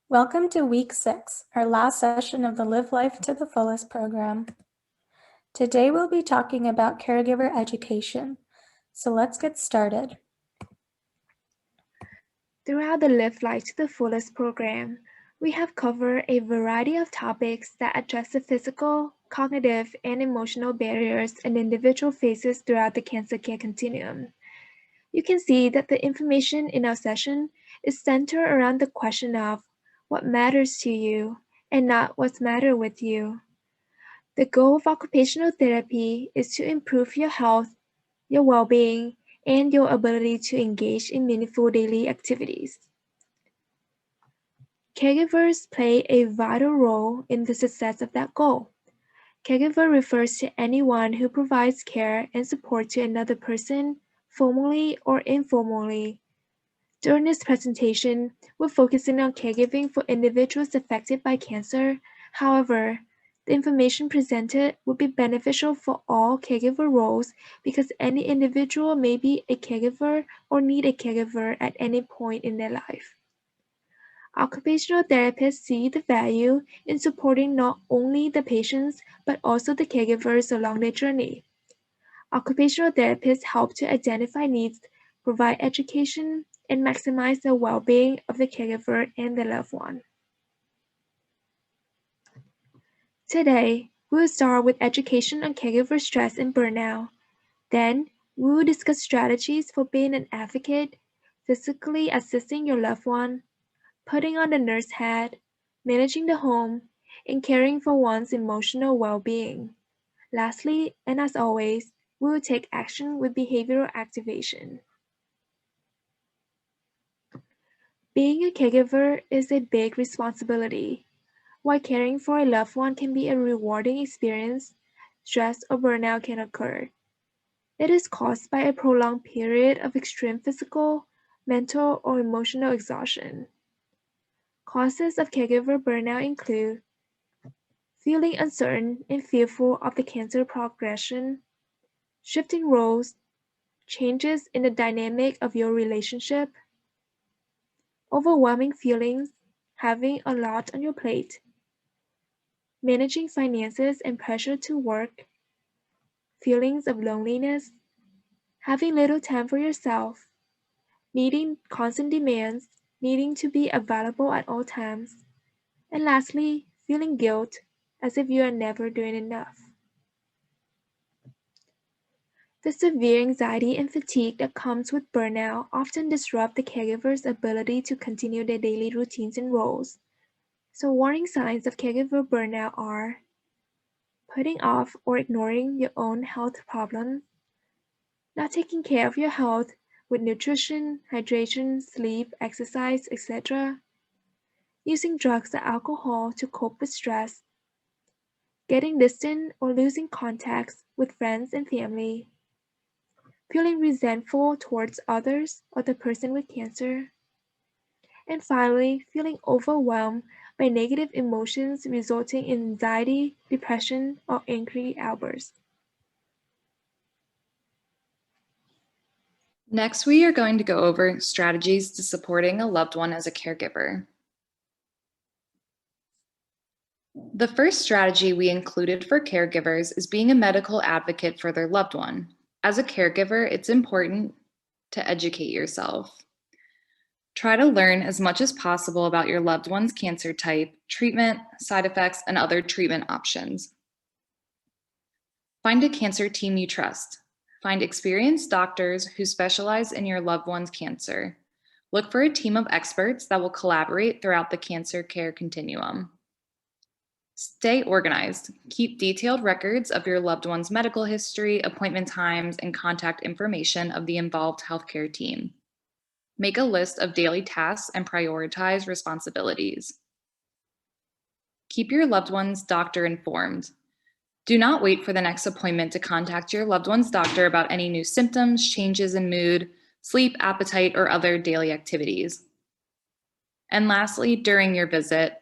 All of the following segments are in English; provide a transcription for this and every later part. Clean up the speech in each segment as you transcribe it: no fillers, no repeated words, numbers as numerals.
Welcome to Week 6, our last session of the Live Life to the Fullest program. Today we'll be talking about caregiver education, so let's get started. Throughout the Live Life to the Fullest program, we have covered a variety of topics that address the physical, cognitive, and emotional barriers an individual faces throughout the cancer care continuum. You can see that the information in our session is centered around the question of what matters to you and not what's matter with you. The goal of occupational therapy is to improve your health, your well-being, and your ability to engage in meaningful daily activities. Caregivers play a vital role in the success of that goal. Caregiver refers to anyone who provides care and support to another person, formally or informally. During this presentation, we're focusing on caregiving for individuals affected by cancer. However, the information presented would be beneficial for all caregiver roles because any individual may be a caregiver or need a caregiver at any point in their life. Occupational therapists see the value in supporting not only the patients but also the caregivers along their journey. Occupational therapists help to identify needs, provide education, and maximize the well-being of the caregiver and the loved one. Today, we will start with education on caregiver stress and burnout. Then, we will discuss strategies for being an advocate, physically assisting your loved one, putting on the nurse hat, managing the home, and caring for one's emotional well-being. Lastly, and as always, we will take action with behavioral activation. Being a caregiver is a big responsibility. While caring for a loved one can be a rewarding experience, stress or burnout can occur. It is caused by a prolonged period of extreme physical, mental, or emotional exhaustion. Causes of caregiver burnout include feeling uncertain and fearful of the cancer progression, shifting roles, changes in the dynamic of your relationship, overwhelming feelings, having a lot on your plate, managing finances and pressure to work, feelings of loneliness, having little time for yourself, meeting constant demands, needing to be available at all times, and lastly, feeling guilt as if you are never doing enough. The severe anxiety and fatigue that comes with burnout often disrupt the caregiver's ability to continue their daily routines and roles. So warning signs of caregiver burnout are putting off or ignoring your own health problems, not taking care of your health with nutrition, hydration, sleep, exercise, etc., using drugs or alcohol to cope with stress, getting distant or losing contacts with friends and family, feeling resentful towards others or the person with cancer, and finally, feeling overwhelmed by negative emotions resulting in anxiety, depression, or angry outbursts. Next, we are going to go over strategies to supporting a loved one as a caregiver. The first strategy we included for caregivers is being a medical advocate for their loved one. As a caregiver, it's important to educate yourself. Try to learn as much as possible about your loved one's cancer type, treatment, side effects, and other treatment options. Find a cancer team you trust. Find experienced doctors who specialize in your loved one's cancer. Look for a team of experts that will collaborate throughout the cancer care continuum. Stay organized. Keep detailed records of your loved one's medical history, appointment times, and contact information of the involved healthcare team. Make a list of daily tasks and prioritize responsibilities. Keep your loved one's doctor informed. Do not wait for the next appointment to contact your loved one's doctor about any new symptoms, changes in mood, sleep, appetite, or other daily activities. And lastly, during your visit,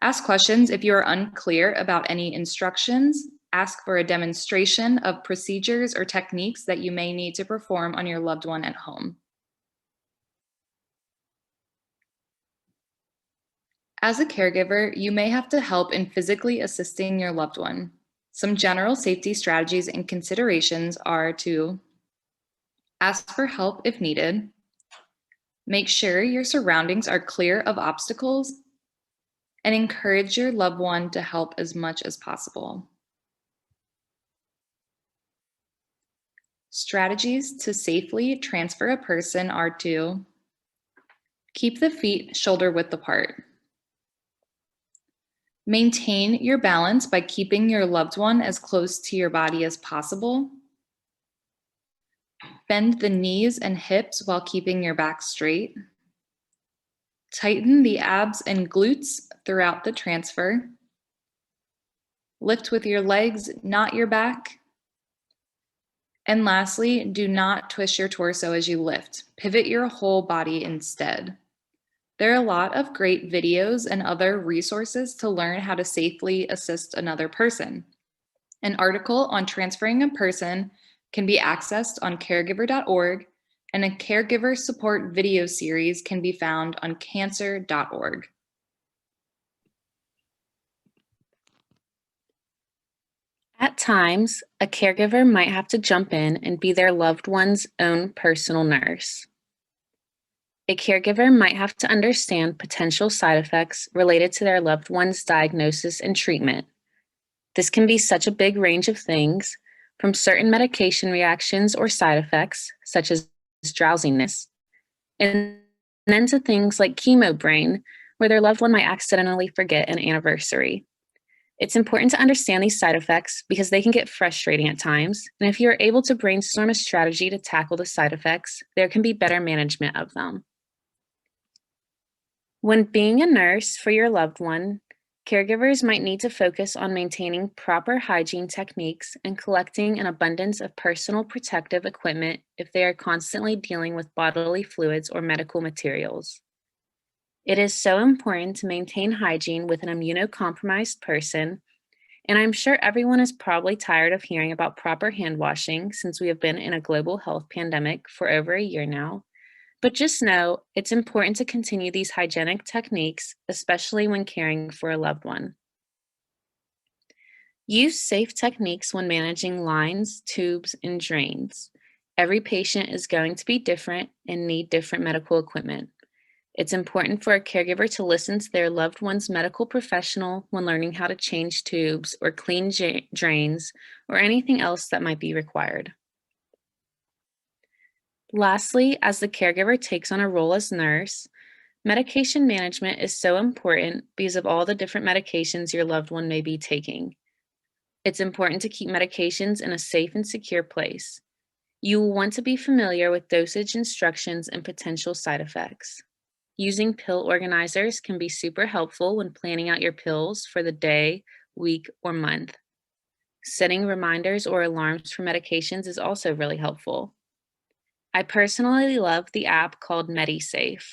ask questions if you are unclear about any instructions. Ask for a demonstration of procedures or techniques that you may need to perform on your loved one at home. As a caregiver, you may have to help in physically assisting your loved one. Some general safety strategies and considerations are to ask for help if needed, make sure your surroundings are clear of obstacles, and encourage your loved one to help as much as possible. Strategies to safely transfer a person are to keep the feet shoulder width apart. Maintain your balance by keeping your loved one as close to your body as possible. Bend the knees and hips while keeping your back straight. Tighten the abs and glutes throughout the transfer. Lift with your legs, not your back. And lastly, do not twist your torso as you lift. Pivot your whole body instead. There are a lot of great videos and other resources to learn how to safely assist another person. An article on transferring a person can be accessed on caregiver.org, and a caregiver support video series can be found on cancer.org. At times, a caregiver might have to jump in and be their loved one's own personal nurse. A caregiver might have to understand potential side effects related to their loved one's diagnosis and treatment. This can be such a big range of things, from certain medication reactions or side effects, such as drowsiness, and then to things like chemo brain, where their loved one might accidentally forget an anniversary. It's important to understand these side effects because they can get frustrating at times, and if you are able to brainstorm a strategy to tackle the side effects, there can be better management of them. When being a nurse for your loved one, caregivers might need to focus on maintaining proper hygiene techniques and collecting an abundance of personal protective equipment if they are constantly dealing with bodily fluids or medical materials. It is so important to maintain hygiene with an immunocompromised person, and I'm sure everyone is probably tired of hearing about proper hand washing since we have been in a global health pandemic for over a year now. But just know it's important to continue these hygienic techniques, especially when caring for a loved one. Use safe techniques when managing lines, tubes, and drains. Every patient is going to be different and need different medical equipment. It's important for a caregiver to listen to their loved one's medical professional when learning how to change tubes or clean drains or anything else that might be required. Lastly, as the caregiver takes on a role as nurse, medication management is so important because of all the different medications your loved one may be taking. It's important to keep medications in a safe and secure place. You will want to be familiar with dosage instructions and potential side effects. Using pill organizers can be super helpful when planning out your pills for the day, week, or month. Setting reminders or alarms for medications is also really helpful. I personally love the app called MediSafe.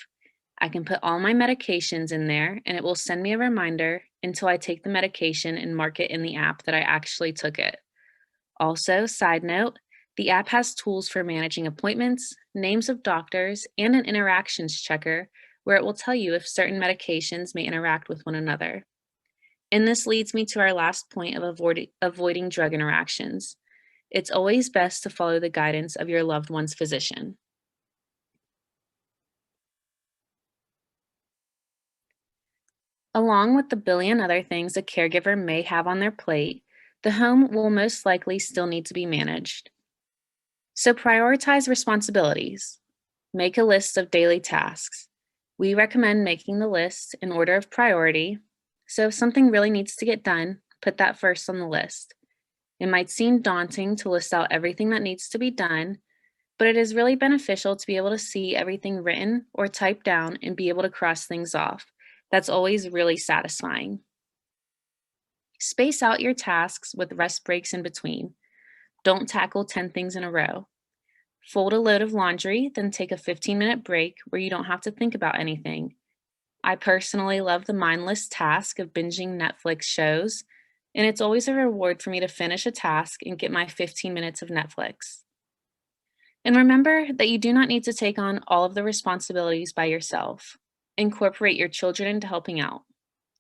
I can put all my medications in there and it will send me a reminder until I take the medication and mark it in the app that I actually took it. Also, side note, the app has tools for managing appointments, names of doctors, and an interactions checker where it will tell you if certain medications may interact with one another. And this leads me to our last point of avoiding drug interactions. It's always best to follow the guidance of your loved one's physician. Along with the billion other things a caregiver may have on their plate, the home will most likely still need to be managed. So prioritize responsibilities. Make a list of daily tasks. We recommend making the list in order of priority. So if something really needs to get done, put that first on the list. It might seem daunting to list out everything that needs to be done, but it is really beneficial to be able to see everything written or typed down and be able to cross things off. That's always really satisfying. Space out your tasks with rest breaks in between. Don't tackle 10 things in a row. Fold a load of laundry, then take a 15-minute break where you don't have to think about anything. I personally love the mindless task of binging Netflix shows, and it's always a reward for me to finish a task and get my 15 minutes of Netflix. And remember that you do not need to take on all of the responsibilities by yourself. Incorporate your children into helping out.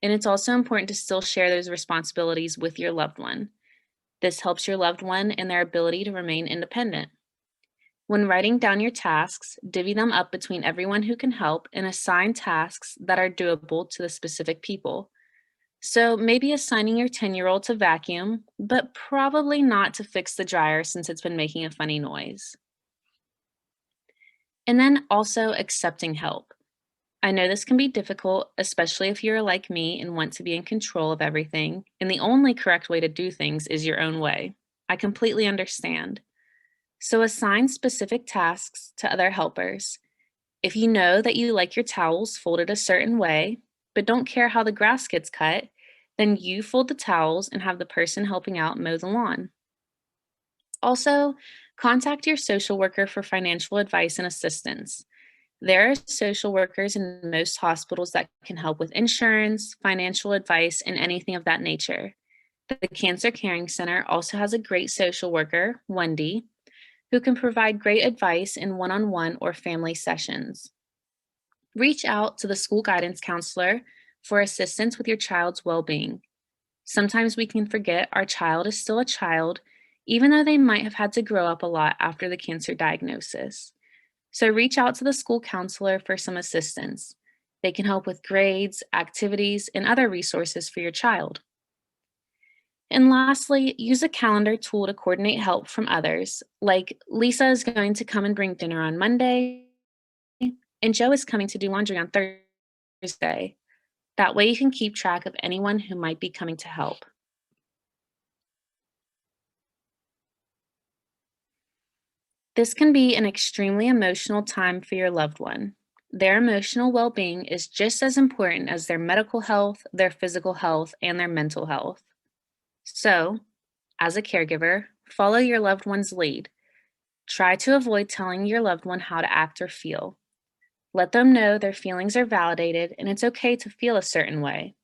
and it's also important to still share those responsibilities with your loved one. This helps your loved one in their ability to remain independent. When writing down your tasks, divvy them up between everyone who can help and assign tasks that are doable to the specific people. So maybe assigning your 10-year-old to vacuum, but probably not to fix the dryer since it's been making a funny noise. And then also accepting help. I know this can be difficult, especially if you're like me and want to be in control of everything, and the only correct way to do things is your own way. I completely understand. So assign specific tasks to other helpers. If you know that you like your towels folded a certain way, but don't care how the grass gets cut, then you fold the towels and have the person helping out mow the lawn. Also, contact your social worker for financial advice and assistance. There are social workers in most hospitals that can help with insurance, financial advice, and anything of that nature. The Cancer Caring Center also has a great social worker, Wendy, who can provide great advice in one-on-one or family sessions. Reach out to the school guidance counselor for assistance with your child's well-being. Sometimes we can forget our child is still a child, even though they might have had to grow up a lot after the cancer diagnosis. So reach out to the school counselor for some assistance. They can help with grades, activities, and other resources for your child. And lastly, use a calendar tool to coordinate help from others, like Lisa is going to come and bring dinner on Monday, and Joe is coming to do laundry on Thursday. That way you can keep track of anyone who might be coming to help. This can be an extremely emotional time for your loved one. Their emotional well-being is just as important as their medical health, their physical health, and their mental health. So, as a caregiver, follow your loved one's lead. Try to avoid telling your loved one how to act or feel. Let them know their feelings are validated and it's okay to feel a certain way.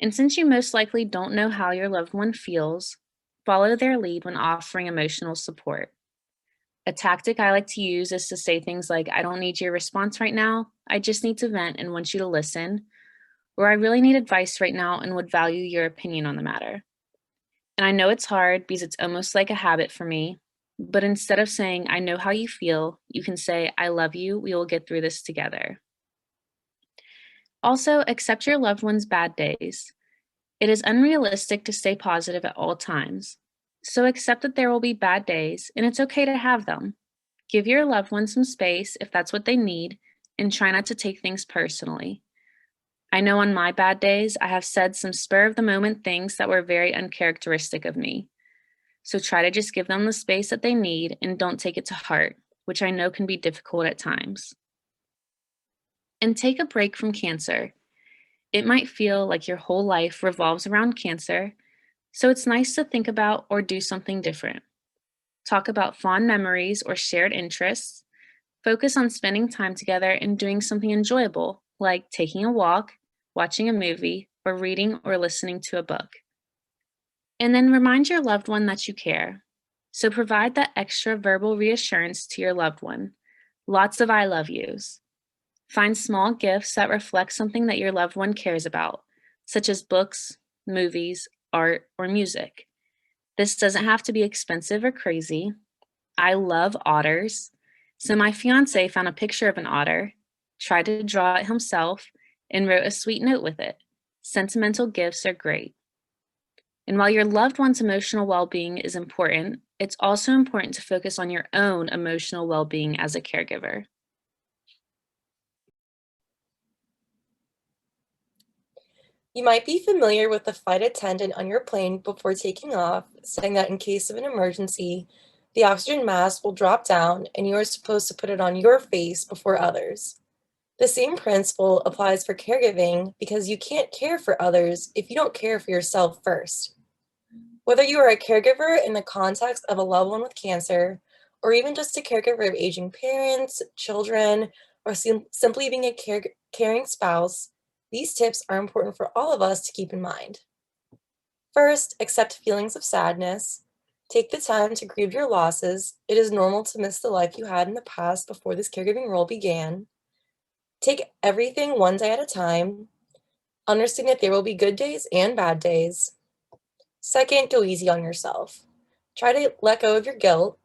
And since you most likely don't know how your loved one feels, follow their lead when offering emotional support. A tactic I like to use is to say things like, I don't need your response right now, I just need to vent and want you to listen, or I really need advice right now and would value your opinion on the matter. And I know it's hard because it's almost like a habit for me, but instead of saying, I know how you feel, you can say, I love you, we will get through this together. Also, accept your loved one's bad days. It is unrealistic to stay positive at all times. So accept that there will be bad days, and it's okay to have them. Give your loved one some space if that's what they need, and try not to take things personally. I know on my bad days, I have said some spur-of-the-moment things that were very uncharacteristic of me. So try to just give them the space that they need and don't take it to heart, which I know can be difficult at times. And take a break from cancer. It might feel like your whole life revolves around cancer, so it's nice to think about or do something different. Talk about fond memories or shared interests. Focus on spending time together and doing something enjoyable, like taking a walk, watching a movie, or reading or listening to a book. And then remind your loved one that you care. So provide that extra verbal reassurance to your loved one. Lots of I love yous. Find small gifts that reflect something that your loved one cares about, such as books, movies, art, or music. This doesn't have to be expensive or crazy. I love otters, so my fiance found a picture of an otter, tried to draw it himself, and wrote a sweet note with it. Sentimental gifts are great. And while your loved one's emotional well-being is important, it's also important to focus on your own emotional well-being as a caregiver. You might be familiar with the flight attendant on your plane before taking off, saying that in case of an emergency, the oxygen mask will drop down and you are supposed to put it on your face before others. The same principle applies for caregiving because you can't care for others if you don't care for yourself first. Whether you are a caregiver in the context of a loved one with cancer, or even just a caregiver of aging parents, children, or simply being a caring spouse, these tips are important for all of us to keep in mind. First, accept feelings of sadness. Take the time to grieve your losses. It is normal to miss the life you had in the past before this caregiving role began. Take everything one day at a time. Understand that there will be good days and bad days. Second, go easy on yourself. Try to let go of your guilt.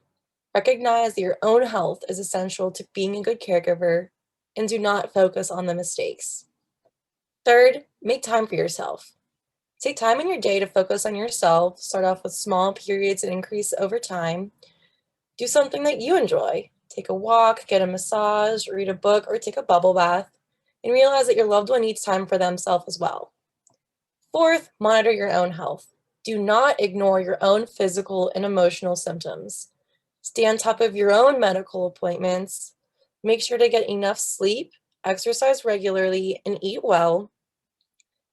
Recognize that your own health is essential to being a good caregiver, and do not focus on the mistakes. Third, make time for yourself. Take time in your day to focus on yourself. Start off with small periods and increase over time. Do something that you enjoy. Take a walk, get a massage, read a book, or take a bubble bath, and realize that your loved one needs time for themselves as well. Fourth, monitor your own health. Do not ignore your own physical and emotional symptoms. Stay on top of your own medical appointments. Make sure to get enough sleep, exercise regularly, and eat well.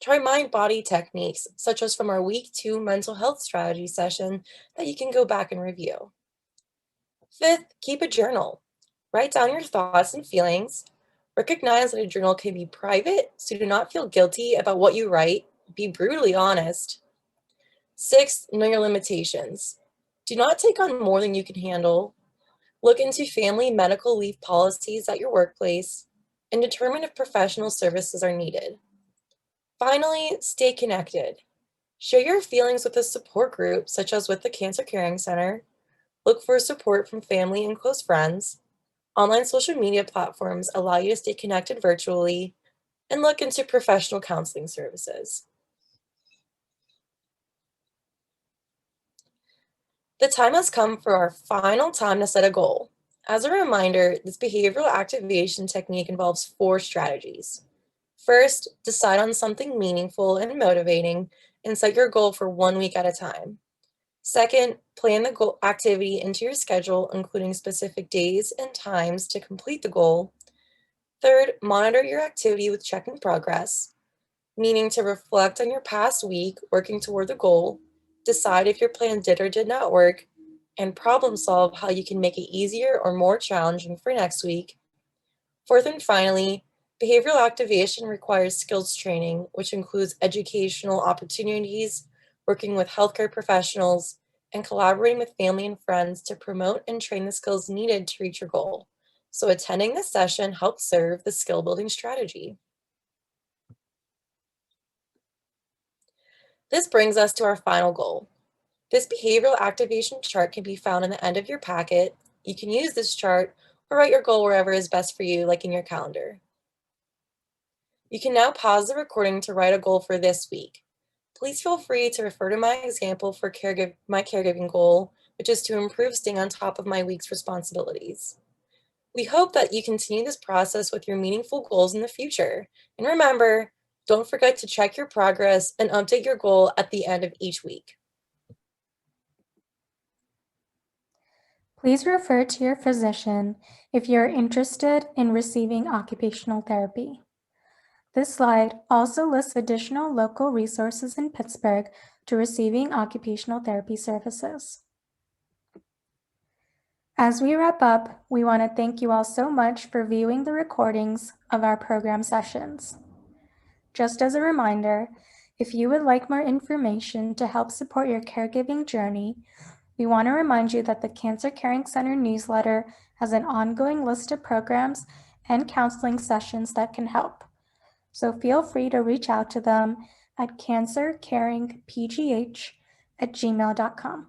Try mind-body techniques, such as from our Week 2 mental health strategy session that you can go back and review. Fifth, keep a journal. Write down your thoughts and feelings. Recognize that a journal can be private, so do not feel guilty about what you write. Be brutally honest. Sixth, know your limitations. Do not take on more than you can handle. Look into family medical leave policies at your workplace and determine if professional services are needed. Finally, stay connected. Share your feelings with a support group, such as with the Cancer Caring Center. Look for support from family and close friends. Online social media platforms allow you to stay connected virtually, and look into professional counseling services. The time has come for our final time to set a goal. As a reminder, this behavioral activation technique involves 4 strategies. First, decide on something meaningful and motivating and set your goal for 1 week at a time. Second, plan the goal activity into your schedule, including specific days and times to complete the goal. Third, monitor your activity with checking progress, meaning to reflect on your past week working toward the goal, decide if your plan did or did not work, and problem solve how you can make it easier or more challenging for next week. Fourth and finally, behavioral activation requires skills training, which includes educational opportunities, working with healthcare professionals, and collaborating with family and friends to promote and train the skills needed to reach your goal. So attending this session helps serve the skill building strategy. This brings us to our final goal. This behavioral activation chart can be found in the end of your packet. You can use this chart or write your goal wherever is best for you, like in your calendar. You can now pause the recording to write a goal for this week. Please feel free to refer to my example for my caregiving goal, which is to improve staying on top of my week's responsibilities. We hope that you continue this process with your meaningful goals in the future. And remember, don't forget to check your progress and update your goal at the end of each week. Please refer to your physician if you're interested in receiving occupational therapy. This slide also lists additional local resources in Pittsburgh to receiving occupational therapy services. As we wrap up, we want to thank you all so much for viewing the recordings of our program sessions. Just as a reminder, if you would like more information to help support your caregiving journey, we want to remind you that the Cancer Caring Center newsletter has an ongoing list of programs and counseling sessions that can help. So feel free to reach out to them at cancercaringpgh@gmail.com.